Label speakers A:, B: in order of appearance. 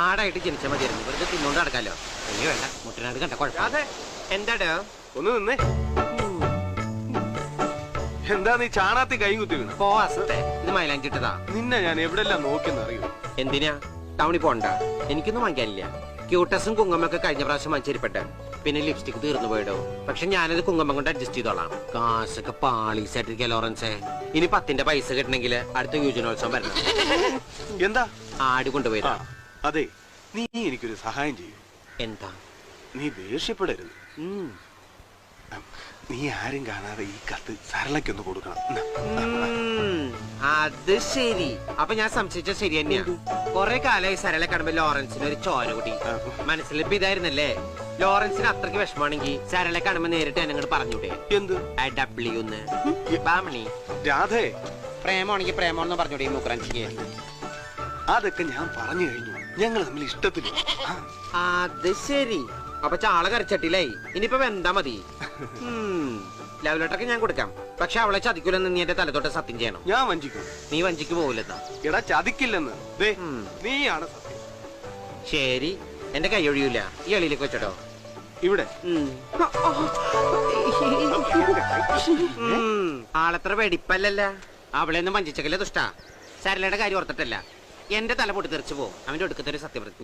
A: ആടായിട്ട് ജനിച്ചാൽ മതിയായിരുന്നു. വെറുതെ തിന്നോണ്ട് നടക്കാലോ. എനിക്ക് വേണ്ട, മുട്ടനാട് കണ്ട കുഴപ്പമില്ല. എന്താടോ
B: ഒന്ന് നിന്നേ. എന്താ നീ ചാണാത്തി കൈ കുത്തി വീണ?
A: പോവാസത്തെ ഇത് മൈലാഞ്ചിട്ടതാ.
B: നിന്നെ ഞാൻ എവിടെല്ലാം നോക്കിയെന്ന് അറിയൂ.
A: എന്തിനാ ടൗണിൽ പോണ്ട? എനിക്കൊന്നും വാങ്ങിക്കാനില്ല. ക്യൂട്ടസും കുങ്കുമൊക്കെ കഴിഞ്ഞ പ്രാവശ്യം വാങ്ങിച്ചിരിപ്പട്ടെ. പിന്നെ ലിപ്സ്റ്റിക് തീർന്നു പോയിടോ. പക്ഷെ ഞാനത് കുങ്കുമം കൊണ്ട് അഡ്ജസ്റ്റ് ചെയ്തോളാം. കാശൊക്കെ പാളീസായിട്ടിരിക്കുക ലോറൻസേ. ഇനി 10ന്റെ പൈസ കിട്ടണമെങ്കിൽ അടുത്ത യുവജനോത്സവം വരണം.
B: എന്താ
A: ആട് കൊണ്ടുപോയതാ.
B: അതെ, നീ എനിക്കൊരു സഹായം ചെയ്യൂ.
A: എന്താ?
B: നീ ദേഷ്യപ്പെടരുത്. നീ ആരും കാണാതെ ഈ കത്ത് സരളയ്ക്കൊന്ന് കൊടുക്കണം.
A: അത് ശരി. അപ്പൊ ഞാൻ സംശയിച്ച ശരി തന്നെയാ. കൊറേ കാലമായി സരള കാണുമ്പോ ലോറൻസിന് ഒരു ചോര കൂടി. മനസ്സിലിപ്പോ ഇതായിരുന്നല്ലേ? ലോറൻസിന് അത്രയ്ക്ക് വിഷമാണെങ്കിൽ സരള കാണുമ്പോ നേരിട്ട് എന്നോട് പറഞ്ഞൂടെ?
B: എന്ത്
A: ബാമണി
B: രാധേ,
A: പ്രേമാണെങ്കിൽ പ്രേമോന്ന് പറഞ്ഞൂടെ? മൂക്കറഞ്ചിക്ക്
B: അതൊക്കെ ഞാൻ പറഞ്ഞു കഴിഞ്ഞു. ഞങ്ങൾ തമ്മിൽ ഇഷ്ടത്തില്.
A: അത് ശരി. അപ്പൊ ചാള കരച്ചട്ടിലായി. ഇനിയിപ്പോ എന്താ മതി? ലവ് ലെറ്ററൊക്കെ ഞാൻ കൊടുക്കാം. പക്ഷെ അവളെ ചതിക്കൂലെന്ന് നീ എന്റെ തലത്തോട്ട് സത്യം ചെയ്യണം.
B: ഞാൻ വഞ്ചിക്കും.
A: നീ വഞ്ചിക്ക് പോകില്ലെന്നാ?
B: എടാ, ചതിക്കില്ലെന്ന്. നീയാണ് സത്യം.
A: ശരി, എന്റെ കൈ ഒഴിയൂല. ഈ എളിയിലേക്ക് വെച്ചോ.
B: ഇവിടെ
A: ആളത്ര വെടിപ്പല്ലല്ല. അവളെയൊന്നും വഞ്ചിച്ചക്കല്ലേ ദുഷ്ട. സരളയുടെ കാര്യം ഓർത്തിട്ടല്ല. എന്റെ തല പൊട്ടി തെറിച്ചു പോകും. അവന്റെ ഒടുക്കത്തൊരു സത്യപ്രതി.